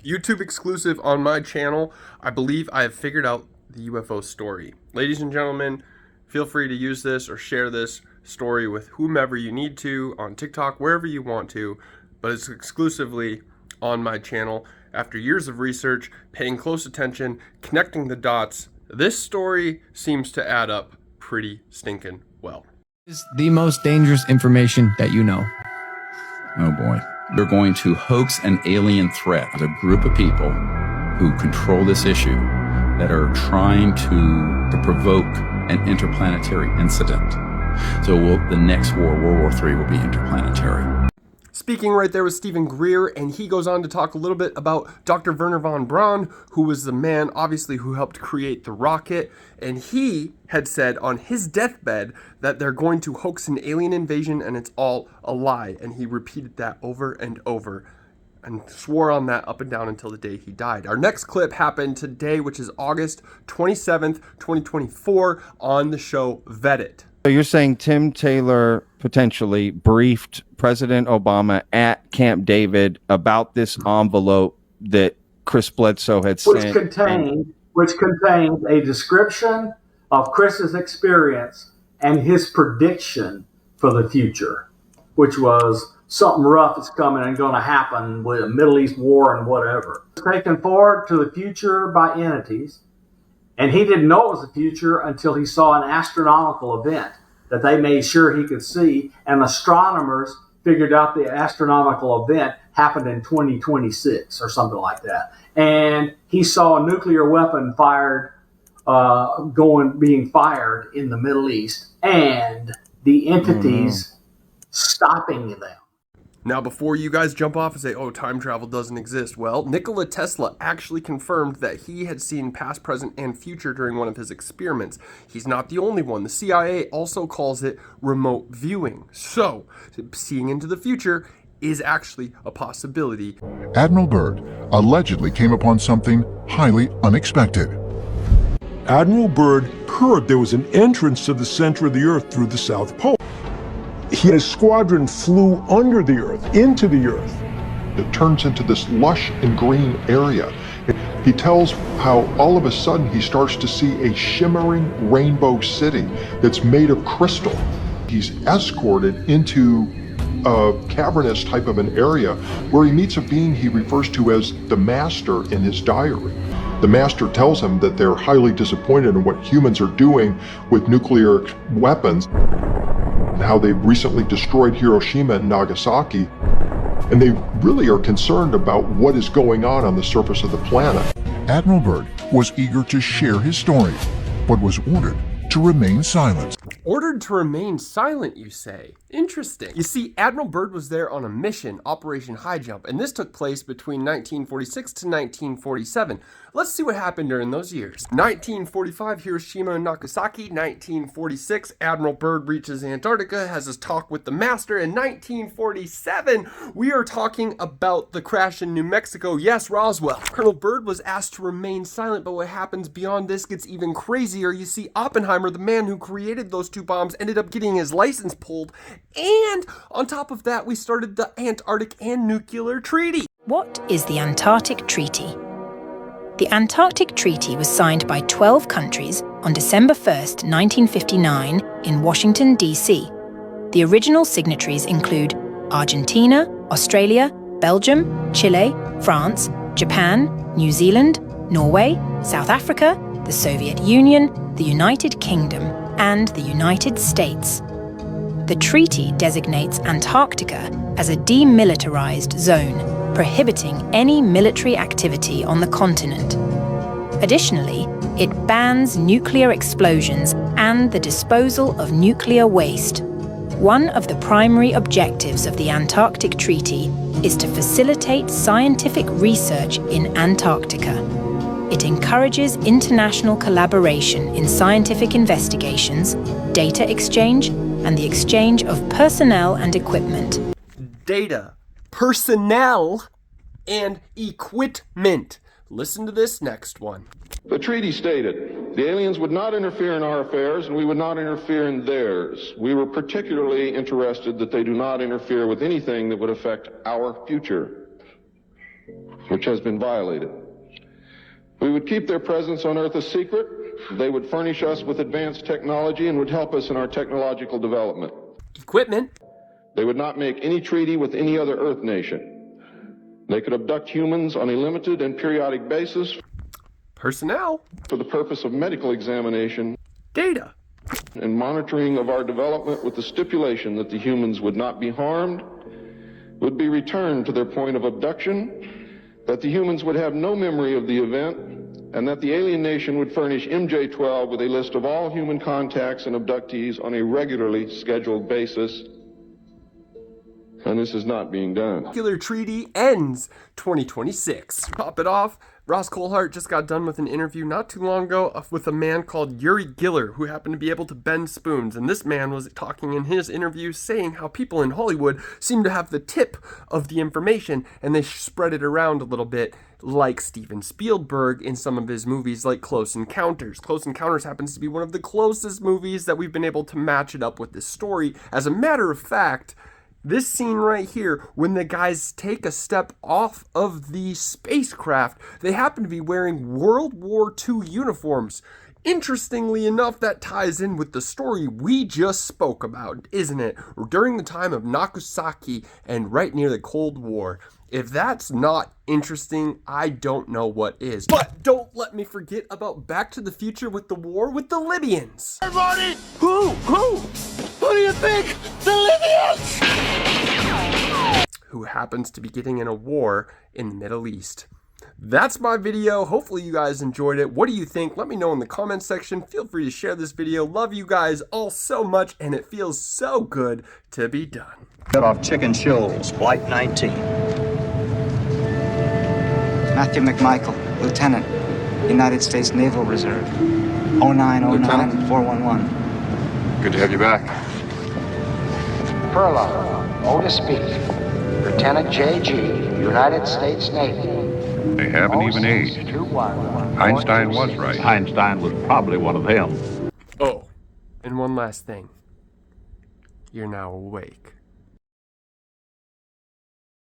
YouTube exclusive on my channel. I believe I have figured out the UFO story. Ladies and gentlemen, feel free to use this or share this story with whomever you need to on TikTok, wherever you want to, but it's exclusively on my channel. After years of research, paying close attention, connecting the dots, this story seems to add up pretty stinking well. Is the most dangerous information that you know. Oh boy. They're going to hoax an alien threat. There's a group of people who control this issue that are trying to provoke an interplanetary incident. So the next war, World War III, will be interplanetary. Speaking right there was Stephen Greer, and he goes on to talk a little bit about Dr. Wernher von Braun, who was the man, obviously, who helped create the rocket. And he had said on his deathbed that they're going to hoax an alien invasion and it's all a lie. And he repeated that over and over and swore on that up and down until the day he died. Our next clip happened today, which is August 27th, 2024, on the show Vet It. So you're saying Tim Taylor potentially briefed President Obama at Camp David about this envelope that Chris Bledsoe had sent, which contained a description of Chris's experience and his prediction for the future, which was something rough is coming and going to happen with a Middle East war and whatever. It was taken forward to the future by entities. And he didn't know it was the future until he saw an astronomical event that they made sure he could see. And astronomers figured out the astronomical event happened in 2026 or something like that. And he saw a nuclear weapon being fired in the Middle East, and the entities stopping them. Now, before you guys jump off and say, oh, time travel doesn't exist, well, Nikola Tesla actually confirmed that he had seen past, present, and future during one of his experiments. He's not the only one. The CIA also calls it remote viewing. So, seeing into the future is actually a possibility. Admiral Byrd allegedly came upon something highly unexpected. Admiral Byrd heard there was an entrance to the center of the Earth through the South Pole. His squadron flew under the Earth, into the Earth. It turns into this lush and green area. He tells how all of a sudden he starts to see a shimmering rainbow city that's made of crystal. He's escorted into a cavernous type of an area where he meets a being he refers to as the Master in his diary. The Master tells him that they're highly disappointed in what humans are doing with nuclear weapons, how they recently destroyed Hiroshima and Nagasaki, and they really are concerned about what is going on the surface of the planet. Admiral Byrd was eager to share his story, but was ordered to remain silent. Ordered to remain silent, you say? Interesting. You see, Admiral Byrd was there on a mission, Operation High Jump, and this took place between 1946 to 1947. Let's see what happened during those years. 1945, Hiroshima and Nagasaki. 1946, Admiral Byrd reaches Antarctica, has his talk with the Master. In 1947, we are talking about the crash in New Mexico. Yes, Roswell. Colonel Byrd was asked to remain silent, but what happens beyond this gets even crazier. You see, Oppenheimer, the man who created those two bombs, ended up getting his license pulled. And on top of that, we started the Antarctic and Nuclear Treaty. What is the Antarctic Treaty? The Antarctic Treaty was signed by 12 countries on December 1st, 1959 in Washington, D.C. The original signatories include Argentina, Australia, Belgium, Chile, France, Japan, New Zealand, Norway, South Africa, the Soviet Union, the United Kingdom, and the United States. The treaty designates Antarctica as a demilitarized zone, prohibiting any military activity on the continent. Additionally, it bans nuclear explosions and the disposal of nuclear waste. One of the primary objectives of the Antarctic Treaty is to facilitate scientific research in Antarctica. It encourages international collaboration in scientific investigations, data exchange, and the exchange of personnel and equipment. Data, personnel, and equipment. Listen to this next one. The treaty stated, the aliens would not interfere in our affairs and we would not interfere in theirs. We were particularly interested that they do not interfere with anything that would affect our future. which has been violated. We would keep their presence on Earth a secret. They would furnish us with advanced technology and would help us in our technological development. Equipment. They would not make any treaty with any other Earth nation. They could abduct humans on a limited and periodic basis. Personnel. For the purpose of medical examination. Data. And monitoring of our development, with the stipulation that the humans would not be harmed, would be returned to their point of abduction, that the humans would have no memory of the event, and that the alien nation would furnish MJ-12 with a list of all human contacts and abductees on a regularly scheduled basis. And this is not being done. Nuclear treaty ends 2026. Top it off, Ross Coulthart just got done with an interview not too long ago with a man called Uri Geller, who happened to be able to bend spoons. And this man was talking in his interview saying how people in Hollywood seem to have the tip of the information and they spread it around a little bit, like Steven Spielberg in some of his movies like Close Encounters. Close Encounters happens to be one of the closest movies that we've been able to match it up with this story. As a matter of fact, this scene right here, when the guys take a step off of the spacecraft, they happen to be wearing World War II uniforms. Interestingly enough, that ties in with the story we just spoke about, isn't it? During the time of Nagasaki and right near the Cold War. If that's not interesting, I don't know what is. But don't let me forget about Back to the Future with the war with the Libyans. Everybody! Who? Who do you think? The Libyans! Who happens to be getting in a war in the Middle East. That's my video. Hopefully you guys enjoyed it. What do you think? Let me know in the comments section. Feel free to share this video. Love you guys all so much, and it feels so good to be done. Cut off Chicken Shoals, Flight 19. Matthew McMichael, Lieutenant, United States Naval Reserve, 0909-411. Good to have you back. Furlong, Otis Speak, Lieutenant J.G., United States Navy. They haven't even aged. Einstein was right. Einstein was probably one of them. Oh, and one last thing. You're now awake.